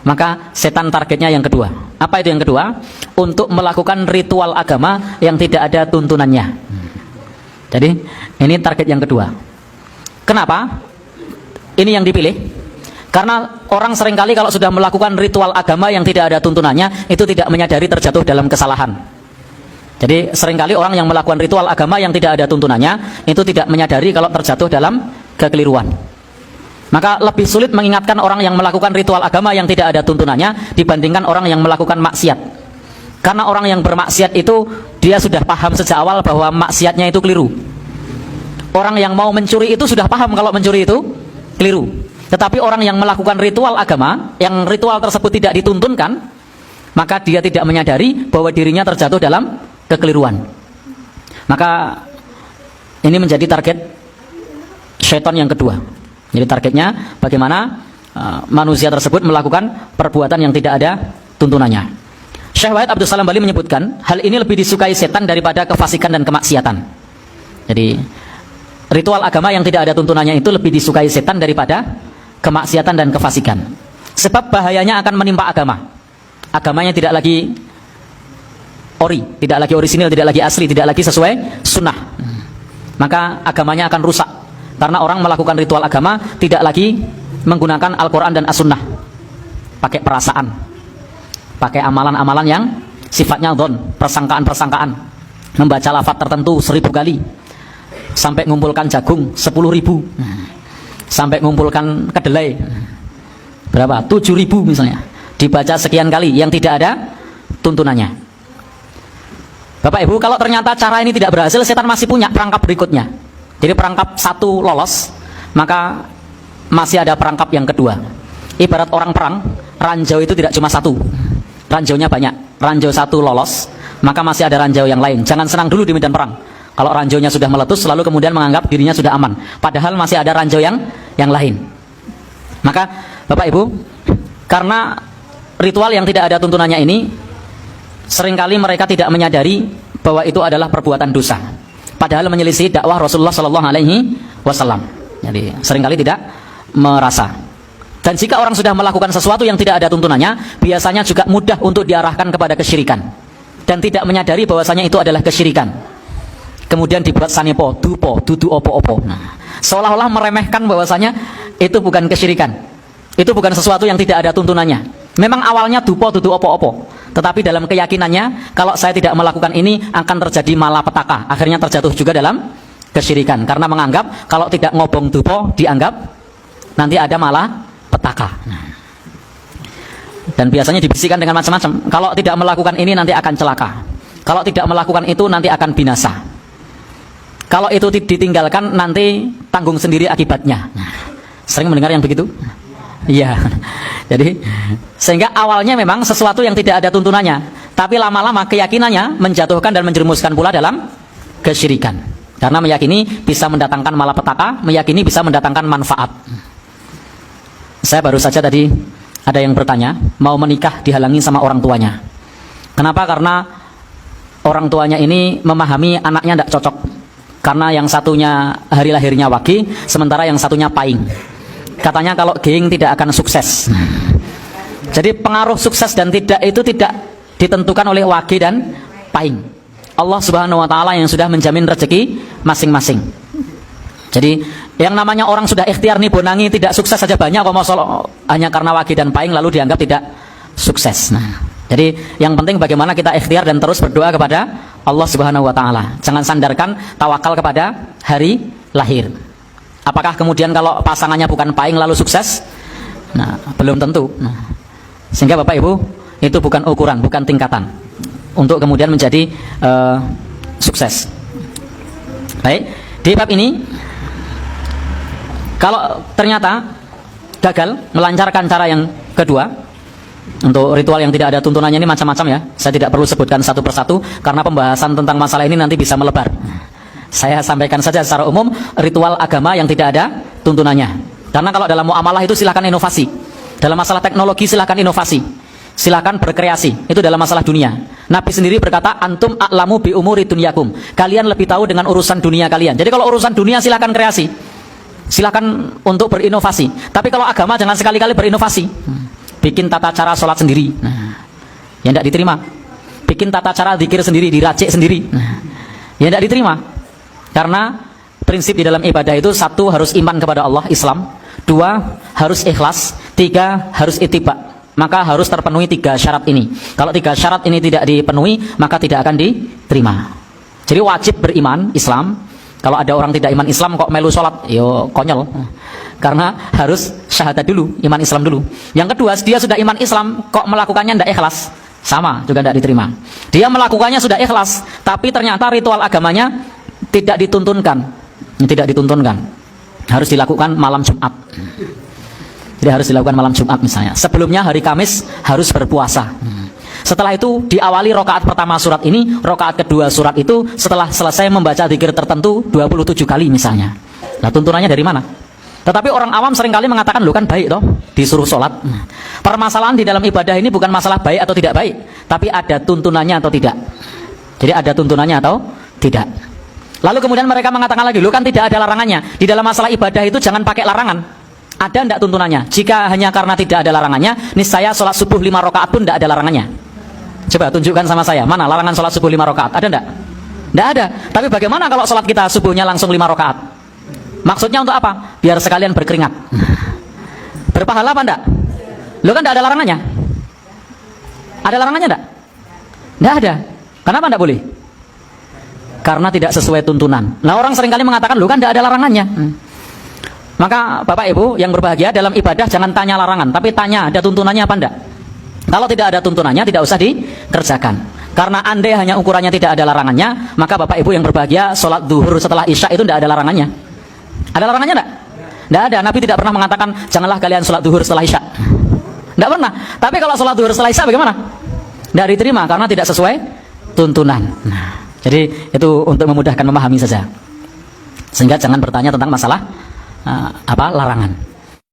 Maka setan targetnya yang kedua. Apa itu yang kedua? Untuk melakukan ritual agama yang tidak ada tuntunannya. Jadi ini target yang kedua. Kenapa? Ini yang dipilih. Karena orang seringkali kalau sudah melakukan ritual agama yang tidak ada tuntunannya, itu tidak menyadari terjatuh dalam kesalahan. Jadi seringkali orang yang melakukan ritual agama yang tidak ada tuntunannya, itu tidak menyadari kalau terjatuh dalam kekeliruan. Maka lebih sulit mengingatkan orang yang melakukan ritual agama yang tidak ada tuntunannya dibandingkan orang yang melakukan maksiat. Karena orang yang bermaksiat itu dia sudah paham sejak awal bahwa maksiatnya itu keliru. Orang yang mau mencuri itu sudah paham kalau mencuri itu keliru. Tetapi orang yang melakukan ritual agama yang ritual tersebut tidak dituntunkan, maka dia tidak menyadari bahwa dirinya terjatuh dalam kekeliruan. Maka ini menjadi target syaitan yang kedua. Jadi targetnya bagaimana manusia tersebut melakukan perbuatan yang tidak ada tuntunannya. Syekh Wahid Abdul Salam Bali menyebutkan hal ini lebih disukai setan daripada kefasikan dan kemaksiatan. Jadi ritual agama yang tidak ada tuntunannya itu lebih disukai setan daripada kemaksiatan dan kefasikan. Sebab bahayanya akan menimpa agama. Agamanya tidak lagi ori, tidak lagi orisinil, tidak lagi asli, tidak lagi sesuai sunnah. Maka agamanya akan rusak. Karena orang melakukan ritual agama tidak lagi menggunakan Al-Quran dan As-Sunnah, pakai perasaan, pakai amalan-amalan yang sifatnya dhon, persangkaan-persangkaan, membaca lafaz tertentu 1000 kali, sampai ngumpulkan jagung 10.000, sampai ngumpulkan kedelai berapa? 7.000 misalnya, dibaca sekian kali yang tidak ada tuntunannya. Bapak Ibu, kalau ternyata cara ini tidak berhasil, setan masih punya perangkap berikutnya. Jadi perangkap satu lolos, maka masih ada perangkap yang kedua. Ibarat orang perang, ranjau itu tidak cuma satu, ranjaunya banyak. Ranjau satu lolos, maka masih ada ranjau yang lain. Jangan senang dulu di medan perang. Kalau ranjaunya sudah meletus, lalu kemudian menganggap dirinya sudah aman, padahal masih ada ranjau yang lain. Maka Bapak Ibu, karena ritual yang tidak ada tuntunannya ini, seringkali mereka tidak menyadari bahwa itu adalah perbuatan dosa, padahal menyelisih dakwah Rasulullah Sallallahu Alaihi Wasallam. Jadi seringkali tidak merasa. Dan jika orang sudah melakukan sesuatu yang tidak ada tuntunannya, biasanya juga mudah untuk diarahkan kepada kesyirikan dan tidak menyadari bahwasanya itu adalah kesyirikan. Kemudian dibuat sanepo, dupo, dudu opo-opo. Nah, seolah-olah meremehkan bahwasanya itu bukan kesyirikan, itu bukan sesuatu yang tidak ada tuntunannya. Memang awalnya dupo, dudu opo-opo, tetapi dalam keyakinannya kalau saya tidak melakukan ini akan terjadi malapetaka. Akhirnya terjatuh juga dalam kesyirikan karena menganggap kalau tidak ngobong dupo dianggap nanti ada malapetaka. Dan biasanya dibisikkan dengan macam-macam. Kalau tidak melakukan ini nanti akan celaka. Kalau tidak melakukan itu nanti akan binasa. Kalau itu ditinggalkan nanti tanggung sendiri akibatnya. Sering mendengar yang begitu? Iya. Jadi sehingga awalnya memang sesuatu yang tidak ada tuntunannya, tapi lama-lama keyakinannya menjatuhkan dan menjerumuskan pula dalam kesyirikan. Karena meyakini bisa mendatangkan malapetaka, meyakini bisa mendatangkan manfaat. Saya baru saja tadi ada yang bertanya, mau menikah dihalangi sama orang tuanya. Kenapa? Karena orang tuanya ini memahami anaknya tidak cocok. Karena yang satunya hari lahirnya wage, sementara yang satunya paing. Katanya kalau geing tidak akan sukses. Jadi pengaruh sukses dan tidak itu tidak ditentukan oleh wage dan paing. Allah Subhanahu wa taala yang sudah menjamin rezeki masing-masing. Jadi yang namanya orang sudah ikhtiar nih bonangi tidak sukses saja banyak, kok masalah hanya karena wage dan paing lalu dianggap tidak sukses. Nah, jadi yang penting bagaimana kita ikhtiar dan terus berdoa kepada Allah Subhanahu wa taala. Jangan sandarkan tawakal kepada hari lahir. Apakah kemudian kalau pasangannya bukan paing lalu sukses? Nah, belum tentu. Nah, sehingga Bapak Ibu, itu bukan ukuran, bukan tingkatan untuk kemudian menjadi sukses. Baik, di bab ini kalau ternyata gagal melancarkan cara yang kedua, untuk ritual yang tidak ada tuntunannya ini macam-macam ya. Saya tidak perlu sebutkan satu persatu karena pembahasan tentang masalah ini nanti bisa melebar. Saya sampaikan saja secara umum ritual agama yang tidak ada tuntunannya. Karena kalau dalam muamalah itu silakan inovasi. Dalam masalah teknologi silakan inovasi. Silakan berkreasi. Itu dalam masalah dunia. Nabi sendiri berkata, antum a'lamu bi umuri dunyakum. Kalian lebih tahu dengan urusan dunia kalian. Jadi kalau urusan dunia silakan kreasi. Silakan untuk berinovasi. Tapi kalau agama jangan sekali-kali berinovasi. bikin tata cara sholat sendiri, nah, ya tidak diterima. Bikin tata cara zikir sendiri, diracik sendiri, nah, ya tidak diterima. Karena prinsip di dalam ibadah itu, satu harus iman kepada Allah, Islam. Dua harus ikhlas. Tiga harus ittiba. Maka harus terpenuhi tiga syarat ini. Kalau tiga syarat ini tidak dipenuhi, maka tidak akan diterima. Jadi wajib beriman Islam. Kalau ada orang tidak iman Islam kok melu sholat, yo konyol. Karena harus syahadat dulu, iman Islam dulu. Yang kedua, dia sudah iman Islam kok melakukannya tidak ikhlas, sama juga tidak diterima. Dia melakukannya sudah ikhlas, tapi ternyata ritual agamanya tidak dituntunkan. Tidak dituntunkan. Harus dilakukan malam Jumat. Jadi harus dilakukan malam Jumat misalnya. Sebelumnya hari Kamis harus berpuasa. Setelah itu diawali rokaat pertama surat ini, rokaat kedua surat itu setelah selesai membaca zikir tertentu 27 kali misalnya. Nah, tuntunannya dari mana? Tetapi orang awam seringkali mengatakan, "Loh kan baik toh, disuruh sholat." Permasalahan di dalam ibadah ini bukan masalah baik atau tidak baik, tapi ada tuntunannya atau tidak. Jadi ada tuntunannya atau tidak. Lalu kemudian mereka mengatakan lagi, "Loh kan tidak ada larangannya. Di dalam masalah ibadah itu jangan pakai larangan." Ada tidak tuntunannya? Jika hanya karena tidak ada larangannya, niscaya sholat subuh 5 rakaat pun tidak ada larangannya. Coba tunjukkan sama saya, mana larangan sholat subuh 5 rakaat? Ada tidak? Tidak ada. Tapi bagaimana kalau sholat kita subuhnya langsung 5 rakaat? Maksudnya untuk apa? Biar sekalian berkeringat. Berpahala apa enggak? Loh kan tidak ada larangannya? Ada larangannya enggak? Tidak ada. Kenapa enggak boleh? Karena tidak sesuai tuntunan. Nah, orang seringkali mengatakan, "Loh kan tidak ada larangannya." Maka Bapak Ibu yang berbahagia, dalam ibadah jangan tanya larangan, tapi tanya ada tuntunannya apa enggak. Kalau tidak ada tuntunannya, tidak usah dikerjakan. Karena andai hanya ukurannya tidak ada larangannya, maka Bapak Ibu yang berbahagia, sholat duhur setelah isya itu tidak ada larangannya. Ada larangannya enggak? Tidak ada. Nabi tidak pernah mengatakan, "Janganlah kalian sholat duhur setelah isya." Tidak pernah. Tapi kalau sholat duhur setelah isya bagaimana? Tidak diterima karena tidak sesuai tuntunan. Nah, jadi itu untuk memudahkan memahami saja. Sehingga jangan bertanya tentang masalah larangan.